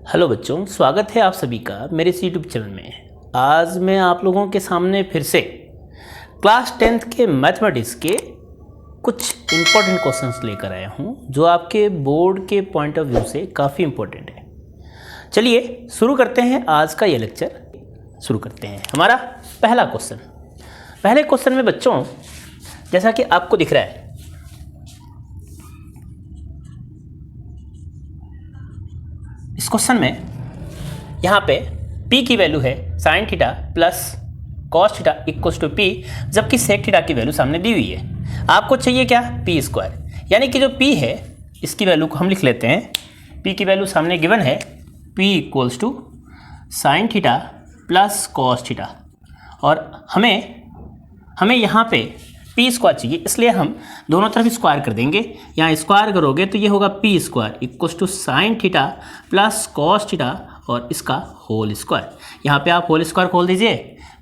Hello बच्चों, स्वागत है आप सभी का मेरे इस यूट्यूब चैनल में। आज मैं आप लोगों के सामने फिर से क्लास 10th के मैथमेटिक्स के कुछ इम्पोर्टेंट क्वेश्चंस लेकर आया हूं, जो आपके बोर्ड के पॉइंट ऑफ व्यू से काफ़ी इम्पोर्टेंट है। चलिए शुरू करते हैं आज का ये लेक्चर। शुरू करते हैं हमारा पहला क्वेश्चन। पहले क्वेश्चन में बच्चों, जैसा कि आपको दिख रहा है, इस क्वेश्चन में यहाँ पे p की वैल्यू है sine theta plus cos theta equals to p, जबकि सेक थीटा की वैल्यू सामने दी हुई है। आपको चाहिए क्या? p स्क्वायर, यानी कि जो p है इसकी वैल्यू को हम लिख लेते हैं। p की वैल्यू सामने गिवन है, p equals to sine theta plus cos theta, और हमें यहाँ पे पी स्क्वायर चाहिए, इसलिए हम दोनों तरफ स्क्वायर कर देंगे। यहाँ स्क्वायर करोगे तो ये होगा P square equals to sine theta plus cos theta और इसका होल स्क्वायर। यहाँ पे आप होल स्क्वायर खोल दीजिए।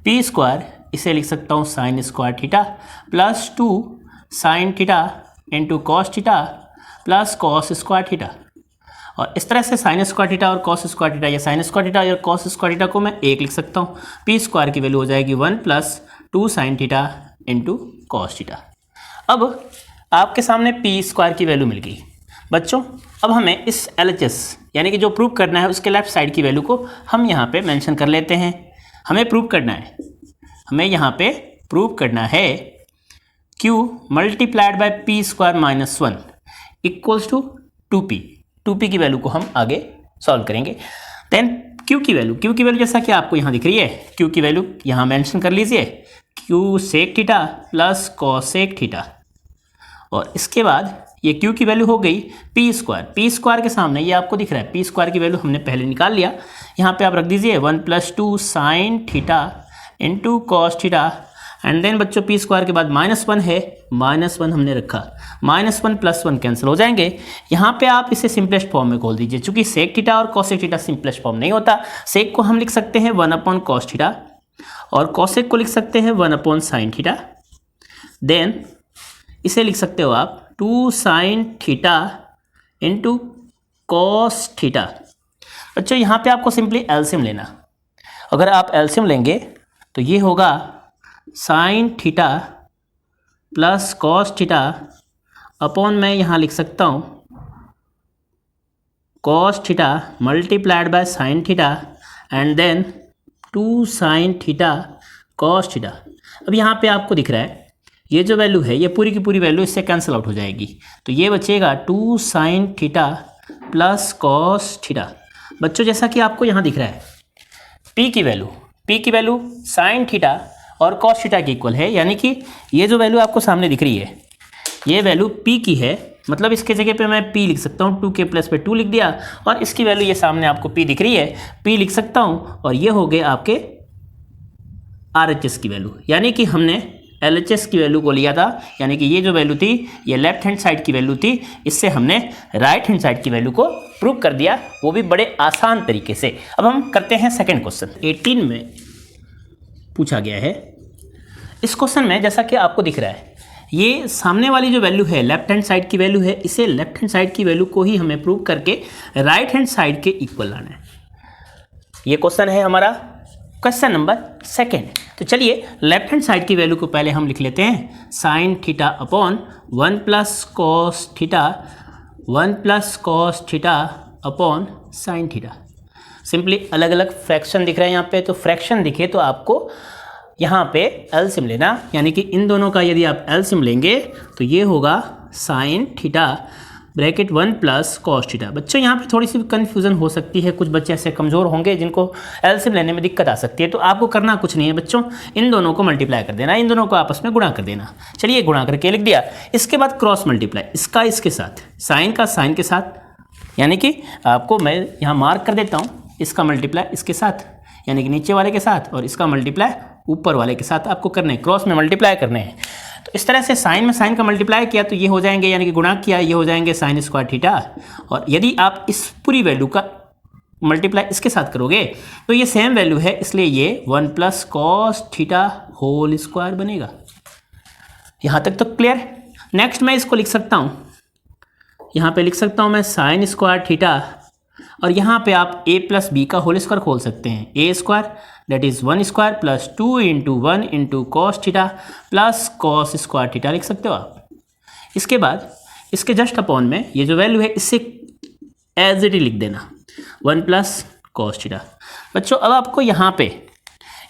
पी स्क्वायर इसे लिख सकता हूँ sign square theta plus 2 sine theta into cos theta plus cos square theta, और इस तरह से साइन स्क्वायर थीटा और कॉस स्क्वायर थीटा या साइन स्क्वायर थीटा और कॉस स्क्वायर थीटा को मैं एक लिख सकता हूँ। पी स्क्वायर की वैल्यू हो जाएगी 1 plus 2 sine theta into cos theta. अब आपके सामने पी स्क्वायर की वैल्यू मिल गई बच्चों। अब हमें इस LHS यानी कि जो प्रूव करना है उसके लेफ्ट साइड की वैल्यू को हम यहाँ पे मेंशन कर लेते हैं। हमें यहाँ पे प्रूव करना है Q multiplied by P square minus 1 equals to 2p की वैल्यू को हम आगे सॉल्व करेंगे। देन Q की वैल्यू जैसा कि आपको यहाँ दिख रही है, Q की वैल्यू यहाँ मेंशन कर लीजिए, Q sec theta plus cosec theta, और इसके बाद ये Q की वैल्यू हो गई पी स्क्वायर के सामने ये आपको दिख रहा है, पी स्क्वायर की वैल्यू हमने पहले निकाल लिया। यहाँ पे आप रख दीजिए 1 plus 2 sine theta into cos theta, and then बच्चों पी स्क्वायर के बाद -1 है, -1 हमने रखा, -1 प्लस 1 कैंसिल हो जाएंगे। यहाँ पे आप इसे सिंपलेस्ट फॉर्म में खोल दीजिए। चूंकि सेक थीटा और कॉसेक थीटा सिंपलेस्ट फॉर्म नहीं होता, सेक को हम लिख सकते हैं 1 अपॉन कॉस थीटा और कॉसेक को लिख सकते हैं 1 अपॉन साइन थीटा। देन इसे लिख सकते हो आप 2 sine theta into cos theta. बच्चों यहाँ पे आपको सिंपली एलसीएम लेना। अगर आप एलसीएम लेंगे तो ये होगा sine theta plus cos theta upon, मैं यहाँ लिख सकता हूँ cos theta multiplied by sine theta and then 2 sine theta cos theta. अब यहाँ पे आपको दिख रहा है ये जो वैल्यू है ये पूरी की पूरी वैल्यू इससे कैंसिल आउट हो जाएगी, तो ये बचेगा 2 sine theta plus cos theta. बच्चों जैसा कि आपको यहाँ दिख रहा है पी की वैल्यू साइन थीटा और कॉस थीटा की इक्वल है, यानी कि ये जो वैल्यू आपको सामने दिख रही है ये वैल्यू p की है, मतलब इसके जगह पे मैं p लिख सकता हूँ, 2 के प्लस पे 2 लिख दिया, और इसकी वैल्यू ये सामने आपको p दिख रही है, p लिख सकता हूँ, और ये हो गए आपके RHS की वैल्यू, यानी कि हमने LHS की वैल्यू को लिया था, यानी कि ये जो वैल्यू थी ये लेफ्ट हैंड साइड की वैल्यू थी, इससे हमने राइट हैंड साइड की वैल्यू को प्रूव कर दिया, वो भी बड़े आसान तरीके से। अब हम करते हैं सेकेंड क्वेश्चन। 18 में पूछा गया है। इस क्वेश्चन में जैसा कि आपको दिख रहा है ये सामने वाली जो वैल्यू है लेफ्ट हैंड साइड की वैल्यू है, इसे लेफ्ट हैंड साइड की वैल्यू को ही हमें प्रूव करके राइट हैंड साइड के इक्वल लाना है। ये क्वेश्चन है हमारा क्वेश्चन नंबर 2। तो चलिए लेफ्ट हैंड साइड की वैल्यू को पहले हम लिख लेते हैं sine theta upon 1 plus cos theta upon sine theta. Simply अलग अलग फ्रैक्शन दिख रहे हैं यहाँ पे, तो फ्रैक्शन दिखे तो आपको यहाँ पे एलसीएम लेना, यानी कि इन दोनों का यदि आप एलसीएम लेंगे तो ये होगा sine theta bracket 1 plus cos theta. बच्चों यहाँ पे थोड़ी सी कन्फ्यूजन हो सकती है, कुछ बच्चे ऐसे कमज़ोर होंगे जिनको एलसीएम लेने में दिक्कत आ सकती है, तो आपको करना कुछ नहीं है बच्चों, इन दोनों को मल्टीप्लाई कर देना, इन दोनों को आपस में गुणा कर देना। चलिए गुणा करके लिख दिया। इसके बाद क्रॉस मल्टीप्लाई, इसका इसके साथ, साइन का साइन के साथ, यानी कि आपको मैं यहाँ मार्क कर देता हूँ, इसका मल्टीप्लाई इसके साथ यानी कि नीचे वाले के साथ, और इसका मल्टीप्लाई ऊपर वाले के साथ आपको करने हैं, क्रॉस में मल्टीप्लाई करने हैं। तो इस तरह से साइन में साइन का मल्टीप्लाई किया तो ये हो जाएंगे, यानी कि गुणा किया ये हो जाएंगे साइन स्क्वायर थीटा, और यदि आप इस पूरी वैल्यू का मल्टीप्लाई इसके साथ करोगे तो ये सेम वैल्यू है, इसलिए ये 1 plus cos theta whole square बनेगा। यहाँ तक तो क्लियर। नेक्स्ट मैं इसको लिख सकता हूँ, यहाँ पे लिख सकता हूँ मैं साइन स्क्वायर थीटा और यहाँ पे आप a प्लस बी का होल स्क्वायर खोल सकते हैं। A square that is 1 square plus 2 into 1 into cos theta plus cos square theta लिख सकते हो आप। इसके बाद इसके जस्ट अपॉन में ये जो वैल्यू है इससे एज इट लिख देना 1 प्लस कॉस थीटा। बच्चों अब आपको यहाँ पे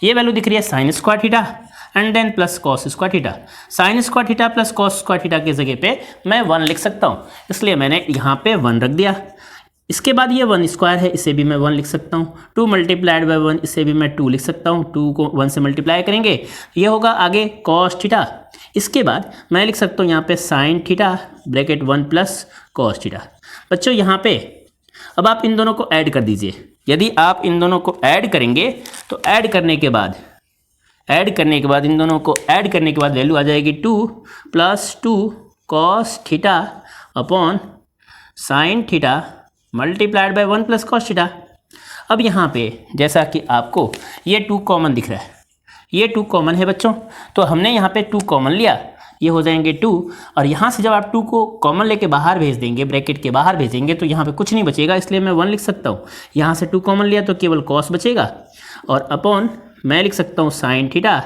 ये वैल्यू दिख रही है sine square theta and then plus cos square theta. Sine square theta plus cos square theta की जगह पे मैं 1 लिख सकता हूँ, इसलिए मैंने यहाँ पे 1 रख दिया। इसके बाद ये 1 स्क्वायर है, इसे भी मैं 1 लिख सकता हूँ। 2 मल्टीप्लाइड बाय 1, इसे भी मैं 2 लिख सकता हूँ। 2 को 1 से मल्टीप्लाई करेंगे ये होगा आगे कॉस थीटा। इसके बाद मैं लिख सकता हूँ यहाँ पे sine theta bracket 1 plus cos theta. बच्चों यहाँ पे अब आप इन दोनों को ऐड कर दीजिए। यदि आप इन दोनों को ऐड करेंगे तो ऐड करने के बाद इन दोनों को ऐड करने के बाद वैल्यू आ जाएगी 2 plus 2 cos theta upon sine theta multiplied bye 1 plus cos theta. अब यहाँ पे जैसा कि आपको ये 2 कॉमन दिख रहा है, ये 2 कॉमन है बच्चों, तो हमने यहाँ पे 2 कॉमन लिया, ये हो जाएंगे 2। और यहाँ से जब आप 2 को कॉमन लेके बाहर भेज देंगे, ब्रैकेट के बाहर भेजेंगे, तो यहाँ पे कुछ नहीं बचेगा, इसलिए मैं 1 लिख सकता हूँ। यहाँ से 2 कॉमन लिया तो केवल कॉस बचेगा और अपॉन मैं लिख सकता हूँ sine theta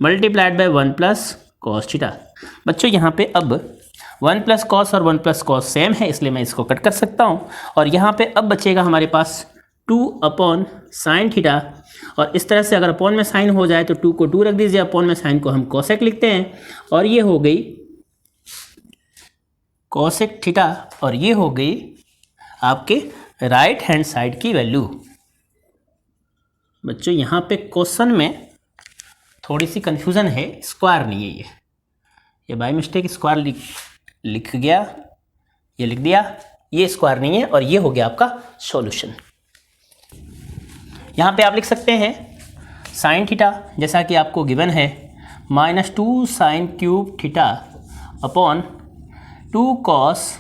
multiplied bye 1 plus cos theta. बच्चों यहाँ पे अब 1 प्लस कॉस और 1 प्लस कॉस सेम है, इसलिए मैं इसको कट कर सकता हूँ। और यहाँ पे अब बचेगा हमारे पास 2 अपॉन साइन थीटा, और इस तरह से अगर अपॉन में साइन हो जाए तो 2 को 2 रख दीजिए, अपॉन में साइन को हम कोसेक लिखते हैं, और ये हो गई कोसेक थीटा, और ये हो गई आपके राइट हैंड साइड की वैल्यू। बच्चों यहाँ पे क्वेश्चन में थोड़ी सी कन्फ्यूज़न है, स्क्वायर नहीं है ये बाय मिस्टेक स्क्वायर लिख गया, ये लिख दिया, ये स्क्वायर नहीं है, और ये हो गया आपका सॉल्यूशन। यहाँ पे आप लिख सकते हैं साइन थीटा जैसा कि आपको गिवन है -2 sine cube theta upon 2 cos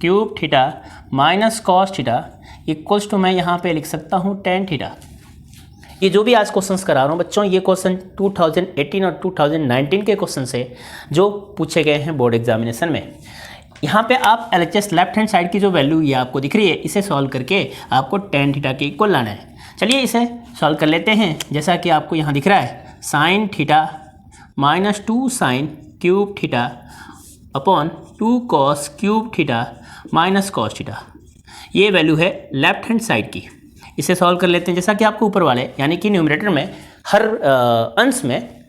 cube theta minus cos theta equals to मैं यहाँ पे लिख सकता हूँ tan थीटा। ये जो भी आज क्वेश्चंस करा रहा हूँ बच्चों, ये क्वेश्चन 2018 और 2019 के क्वेश्चन से जो पूछे गए हैं बोर्ड एग्जामिनेशन में। यहाँ पे आप LHS लेफ्ट हैंड साइड की जो वैल्यू ये आपको दिख रही है, इसे सॉल्व करके आपको tan थीटा के इक्वल लाना है। चलिए इसे सॉल्व कर लेते हैं। जैसा कि आपको यहाँ दिख रहा है sine theta -2 sine cube theta upon 2 cos cube theta minus cos theta, ये वैल्यू है लेफ्ट हैंड साइड की। इसे सॉल्व कर लेते हैं। जैसा कि आपको ऊपर वाले यानी कि न्यूमरेटर में हर अंश में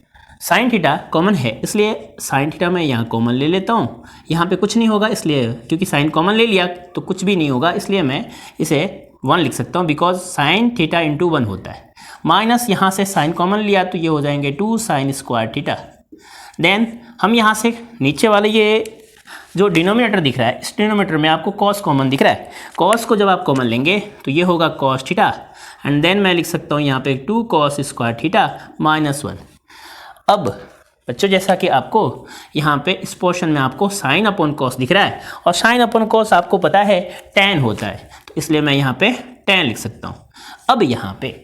साइन थीटा कॉमन है, इसलिए साइन थीटा मैं यहाँ कॉमन ले लेता हूँ। यहाँ पे कुछ नहीं होगा, इसलिए क्योंकि साइन कॉमन ले लिया तो कुछ भी नहीं होगा, इसलिए मैं इसे 1 लिख सकता हूँ, बिकॉज साइन थीटा इंटू 1 होता है। माइनस यहाँ से साइन कॉमन लिया तो ये हो जाएंगे 2 साइन स्क्वायर थीटा। देन हम यहाँ से नीचे वाले ये जो डिनोमिनेटर दिख रहा है, इस डिनोमिनेटर में आपको कॉस कॉमन दिख रहा है। कॉस को जब आप कॉमन लेंगे तो ये होगा कॉस थीटा, एंड देन मैं लिख सकता हूँ यहाँ पे 2 कॉस स्क्वायर थीटा -1। अब बच्चों जैसा कि आपको यहाँ पे इस पोर्शन में आपको साइन अपॉन कॉस दिख रहा है, और साइन अपॉन कॉस आपको पता है tan होता है, तो इसलिए मैं यहाँ पे tan लिख सकता हूँ। अब यहाँ पे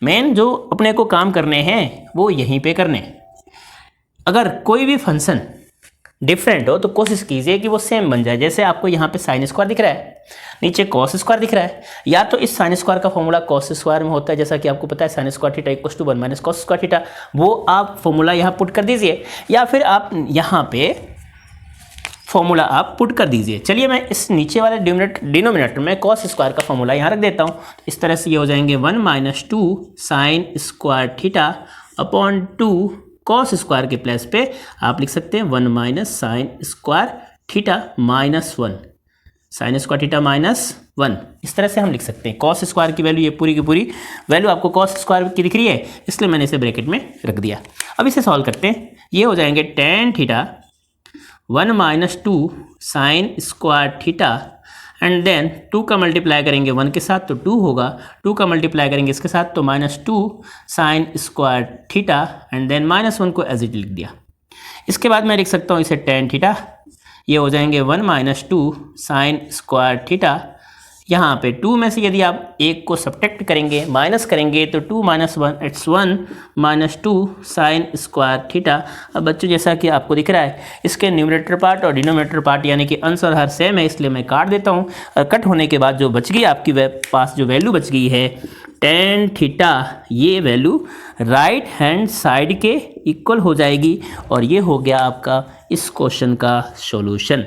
मेन जो अपने को काम करने हैं वो यहीं पे करने। अगर कोई भी फंक्शन डिफरेंट हो तो कोशिश कीजिए कि वो सेम बन जाए। जैसे आपको यहाँ पे साइन स्क्वायर दिख रहा है, नीचे कॉस स्क्वायर दिख रहा है, या तो इस साइन स्क्वायर का फॉर्मूला कॉस स्क्वायर में होता है, जैसा कि आपको पता है sine square theta equals to 1 minus cos square theta, वो आप फॉर्मूला यहाँ पुट कर दीजिए, या फिर आप यहाँ पे फॉर्मूला आप पुट कर दीजिए। चलिए मैं इस नीचे वाले डिनोमिनेटर में कॉस स्क्वायर का फॉर्मूला यहाँ रख देता हूँ। इस तरह से ये हो जाएंगे 1 - 2 sine square theta upon 2 cos square के प्लेस पे आप लिख सकते हैं 1 minus sign square theta -1, sign square theta -1, इस तरह से हम लिख सकते हैं। कॉस स्क्वायर की वैल्यू, ये पूरी की पूरी वैल्यू आपको कॉस स्क्वायर की दिख रही है, इसलिए मैंने इसे ब्रैकेट में रख दिया। अब इसे सॉल्व करते हैं। ये हो जाएंगे tan theta 1 - 2 sine square theta, and then 2 का मल्टीप्लाई करेंगे 1 के साथ तो 2 होगा, 2 का मल्टीप्लाई करेंगे इसके साथ तो -2 sine square theta, and then -1 को एज इट लिख दिया। इसके बाद मैं लिख सकता हूँ इसे tan थीटा, ये हो जाएंगे 1 - 2 साइन स्क्वायर थीटा, यहाँ पे 2 में से यदि आप 1 को सब्ट्रैक्ट करेंगे, माइनस करेंगे, तो 2 - 1 इट्स 1 - 2 साइन स्क्वायर थीटा। अब बच्चों जैसा कि आपको दिख रहा है, इसके न्यूमरेटर पार्ट और डिनोमिनेटर पार्ट यानी कि अंश और हर सेम है, इसलिए मैं काट देता हूँ। और कट होने के बाद जो बच गई आपकी पास जो वैल्यू बच गई है tan थीटा, ये वैल्यू राइट हैंड साइड के इक्वल हो जाएगी और ये हो गया आपका इस क्वेश्चन का सॉल्यूशन।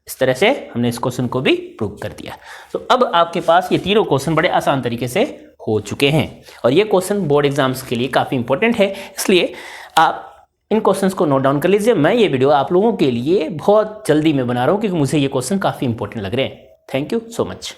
इस तरह से हमने इस क्वेश्चन को भी प्रूव कर दिया। तो अब आपके पास ये तीनों क्वेश्चन बड़े आसान तरीके से हो चुके हैं और ये क्वेश्चन बोर्ड एग्जाम्स के लिए काफ़ी इंपॉर्टेंट है, इसलिए आप इन क्वेश्चंस को नोट डाउन कर लीजिए। मैं ये वीडियो आप लोगों के लिए बहुत जल्दी में बना रहा हूँ क्योंकि मुझे ये क्वेश्चन काफ़ी इंपॉर्टेंट लग रहे हैं। Thank you so much.